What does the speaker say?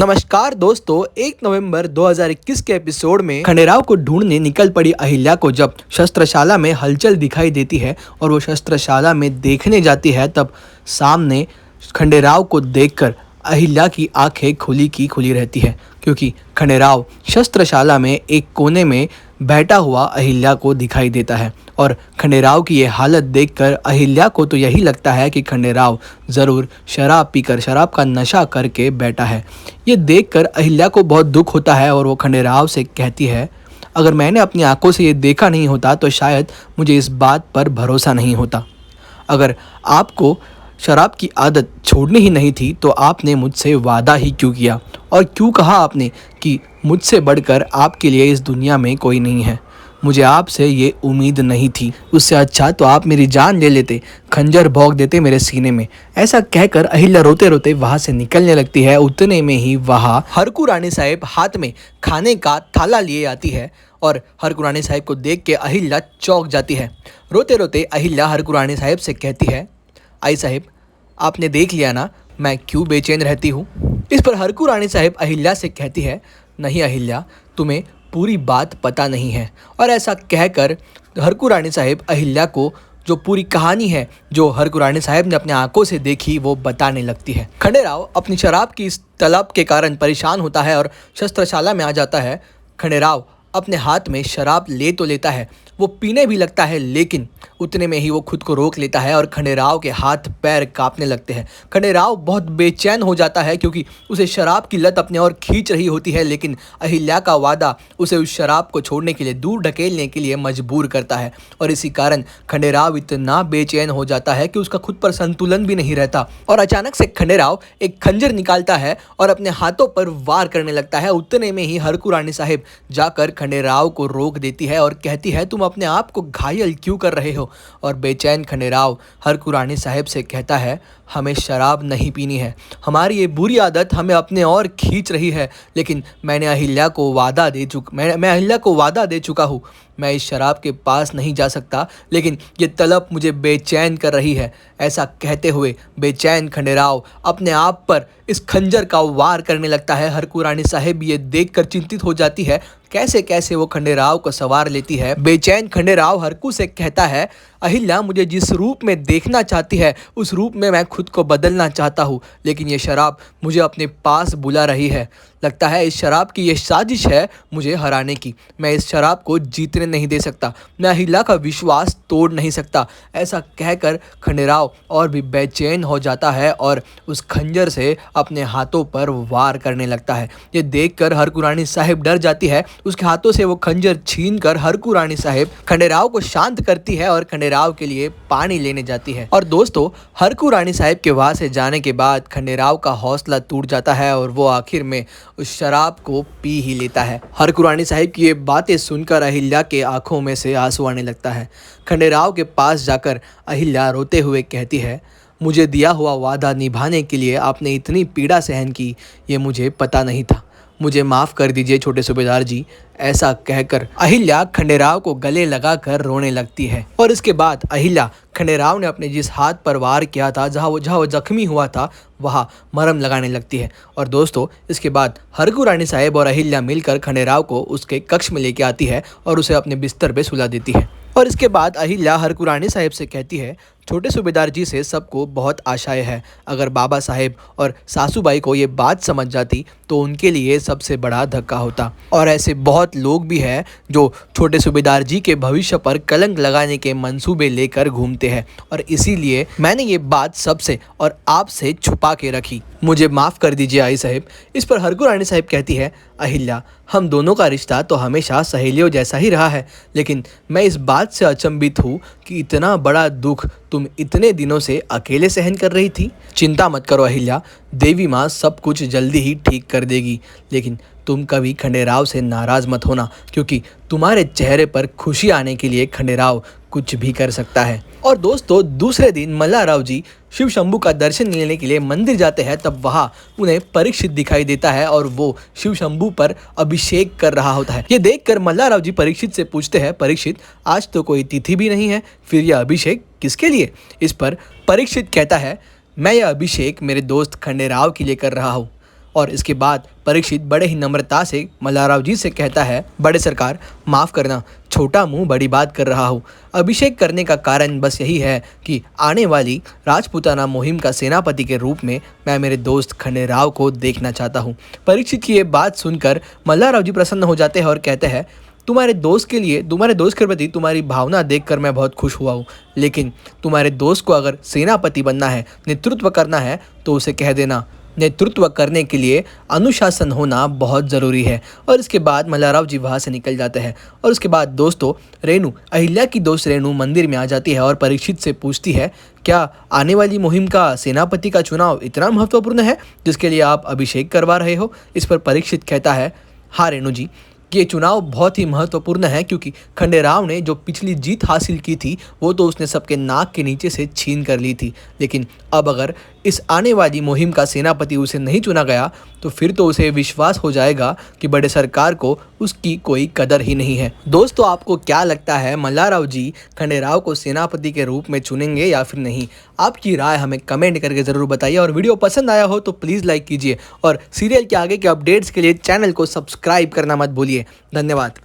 नमस्कार दोस्तों, 1 नवंबर 2021 के एपिसोड में खंडेराव को ढूंढने निकल पड़ी अहिल्या को जब शस्त्रशाला में हलचल दिखाई देती है और वो शस्त्रशाला में देखने जाती है, तब सामने खंडेराव को देखकर अहिल्या की आंखें खुली की खुली रहती है, क्योंकि खंडेराव शस्त्रशाला में एक कोने में बैठा हुआ अहिल्या को दिखाई देता है। और खंडेराव की ये हालत देखकर अहिल्या को तो यही लगता है कि खंडेराव ज़रूर शराब पीकर, शराब का नशा करके बैठा है। ये देखकर अहिल्या को बहुत दुख होता है और वो खंडेराव से कहती है, अगर मैंने अपनी आंखों से ये देखा नहीं होता तो शायद मुझे इस बात पर भरोसा नहीं होता। अगर आपको शराब की आदत छोड़नी ही नहीं थी तो आपने मुझसे वादा ही क्यों किया, और क्यों कहा आपने कि मुझसे बढ़कर आपके लिए इस दुनिया में कोई नहीं है। मुझे आपसे ये उम्मीद नहीं थी। उससे अच्छा तो आप मेरी जान ले लेते, खंजर भोंक देते मेरे सीने में। ऐसा कहकर अहिल्या रोते रोते वहाँ से निकलने लगती है। उतने में ही वहाँ हरकू रानी साहब हाथ में खाने का थाला लिए आती है और हरकू रानी साहब को देख के अहिल्या चौंक जाती है। रोते रोते अहिल्या हरकू रानी साहब से कहती है, आई साहब, आपने देख लिया ना मैं क्यों बेचैन रहती हूँ। इस पर हरकू रानी साहब अहिल्या से कहती है, नहीं अहिल्या, तुम्हें पूरी बात पता नहीं है। और ऐसा कहकर हरकू रानी साहब अहिल्या को जो पूरी कहानी है, जो हरकू रानी साहब ने अपनी आंखों से देखी, वो बताने लगती है। खंडेराव अपनी शराब की इस तलब के कारण परेशान होता है और शस्त्रशाला में आ जाता है। खंडेराव अपने हाथ में शराब ले तो लेता है, वो पीने भी लगता है, लेकिन उतने में ही वो खुद को रोक लेता है और खंडेराव के हाथ पैर कांपने लगते हैं। खंडेराव बहुत बेचैन हो जाता है क्योंकि उसे शराब की लत अपने और खींच रही होती है, लेकिन अहिल्या का वादा उसे उस शराब को छोड़ने के लिए, दूर ढकेलने के लिए मजबूर करता है। और इसी कारण खंडेराव इतना बेचैन हो जाता है कि उसका खुद पर संतुलन भी नहीं रहता। और अचानक से खंडेराव एक खंजर निकालता है और अपने हाथों पर वार करने लगता है। उतने में ही हरकू रानी साहब जाकर खंडेराव को रोक देती है और कहती है, तुम अपने आप को घायल क्यों कर रहे हो। और बेचैन खंडेराव हरकू रानी साहब से कहता है, हमें शराब नहीं पीनी है, हमारी ये बुरी आदत हमें अपने और खींच रही है, लेकिन मैं अहिल्या को वादा दे चुका हूँ। मैं इस शराब के पास नहीं जा सकता, लेकिन ये तलब मुझे बेचैन कर रही है। ऐसा कहते हुए बेचैन खंडेराव अपने आप पर इस खंजर का वार करने लगता है। हरकू रानी साहब ये देखकर चिंतित हो जाती है, कैसे कैसे वो खंडेराव को संवार लेती है। बेचैन खंडेराव हरकू से कहता है, अहिल्या, मुझे जिस रूप में देखना चाहती है उस रूप में मैं खुद को बदलना चाहता हूँ, लेकिन ये शराब मुझे अपने पास बुला रही है। लगता है इस शराब की ये साजिश है मुझे हराने की। मैं इस शराब को जीतने नहीं दे सकता, मैं अहिल्या का विश्वास तोड़ नहीं सकता। ऐसा कहकर खंडेराव और भी बेचैन हो जाता है और उस खंजर से अपने हाथों पर वार करने लगता है। ये देखकर हरकू रानी साहब डर जाती है। उसके हाथों से वो खंजर छीनकर हरकू रानी साहब खंडेराव को शांत करती है और खंडेराव के लिए पानी लेने जाती है। और दोस्तों, हरकू रानी साहब के वहां से जाने के बाद खंडेराव का हौसला टूट जाता है और वो आखिर में उस शराब को पी ही लेता है। हरकू रानी साहब की ये बातें सुनकर अहिल्या के आंखों में से आंसू आने लगता है। खंडेराव के पास जाकर अहिल्या रोते हुए कहती है, मुझे दिया हुआ वादा निभाने के लिए आपने इतनी पीड़ा सहन की, ये मुझे पता नहीं था। मुझे माफ़ कर दीजिए छोटे सूबेदार जी। ऐसा कहकर अहिल्या खंडेराव को गले लगाकर रोने लगती है। और इसके बाद अहिल्या खंडेराव ने अपने जिस हाथ पर वार किया था, जहाँ वो जख्मी हुआ था, वहाँ मरहम लगाने लगती है। और दोस्तों, इसके बाद हरकू रानी साहब और अहिल्या मिलकर खंडेराव को उसके कक्ष में लेके आती है और उसे अपने बिस्तर पे सुला देती है। और इसके बाद अहिल्या हरकू रानी साहब से कहती है, छोटे सूबेदार जी से सबको बहुत आशाएं हैं। अगर बाबा साहेब और सासूबाई को ये बात समझ जाती तो उनके लिए सबसे बड़ा धक्का होता। और ऐसे बहुत लोग भी हैं जो छोटे सूबेदार जी के भविष्य पर कलंक लगाने के मंसूबे लेकर घूमते हैं, और इसीलिए मैंने ये बात सबसे और आपसे छुपा के रखी। मुझे माफ़ कर दीजिए आई साहब। इस पर हरकू रानी साहब कहती है, अहिल्या, हम दोनों का रिश्ता तो हमेशा सहेलियों जैसा ही रहा है, लेकिन मैं इस बात से अचंभित हूँ कि इतना बड़ा दुख तुम इतने दिनों से अकेले सहन कर रही थी। चिंता मत करो अहिल्या, देवी माँ सब कुछ जल्दी ही ठीक कर देगी, लेकिन तुम कभी खंडेराव से नाराज़ मत होना, क्योंकि तुम्हारे चेहरे पर खुशी आने के लिए खंडेराव कुछ भी कर सकता है। और दोस्तों, दूसरे दिन मल्हाराव जी शिव शंभू का दर्शन लेने के लिए मंदिर जाते हैं। तब वहाँ उन्हें परीक्षित दिखाई देता है और वो शिव शंभू पर अभिषेक कर रहा होता है। ये देखकर मल्हाराव जी परीक्षित से पूछते हैं, परीक्षित, आज तो कोई तिथि भी नहीं है, फिर यह अभिषेक किसके लिए। इस पर परीक्षित कहता है, मैं यह अभिषेक मेरे दोस्त खंडेराव के लिए कर रहा हूँ। और इसके बाद परीक्षित बड़े ही नम्रता से मल्हारराव जी से कहता है, बड़े सरकार माफ़ करना, छोटा मुंह बड़ी बात कर रहा हूँ। अभिषेक करने का कारण बस यही है कि आने वाली राजपूताना मुहिम का सेनापति के रूप में मैं मेरे दोस्त खंडेराव को देखना चाहता हूँ। परीक्षित की ये बात सुनकर मल्हारराव जी प्रसन्न हो जाते हैं और कहते हैं, तुम्हारे दोस्त के प्रति तुम्हारी भावना देखकर मैं बहुत खुश हुआ हूँ, लेकिन तुम्हारे दोस्त को अगर सेनापति बनना है, नेतृत्व करना है, तो उसे कह देना नेतृत्व करने के लिए अनुशासन होना बहुत ज़रूरी है। और इसके बाद मल्हारराव जी वहाँ से निकल जाते हैं। और उसके बाद दोस्तों रेणु, अहिल्या की दोस्त रेणु मंदिर में आ जाती है और परीक्षित से पूछती है, क्या आने वाली मुहिम का सेनापति का चुनाव इतना महत्वपूर्ण है जिसके लिए आप अभिषेक करवा रहे हो? इस पर परीक्षित कहता है, हाँ रेणु जी, ये चुनाव बहुत ही महत्वपूर्ण है, क्योंकि खंडेराव ने जो पिछली जीत हासिल की थी वो तो उसने सबके नाक के नीचे से छीन कर ली थी, लेकिन अब अगर इस आने वाली मुहिम का सेनापति उसे नहीं चुना गया तो फिर तो उसे विश्वास हो जाएगा कि बड़े सरकार को उसकी कोई कदर ही नहीं है। दोस्तों आपको क्या लगता है, मल्हारराव जी खंडेराव को सेनापति के रूप में चुनेंगे या फिर नहीं? आपकी राय हमें कमेंट करके ज़रूर बताइए और वीडियो पसंद आया हो तो प्लीज़ लाइक कीजिए और सीरियल के आगे के अपडेट्स के लिए चैनल को सब्सक्राइब करना मत भूलिए। धन्यवाद।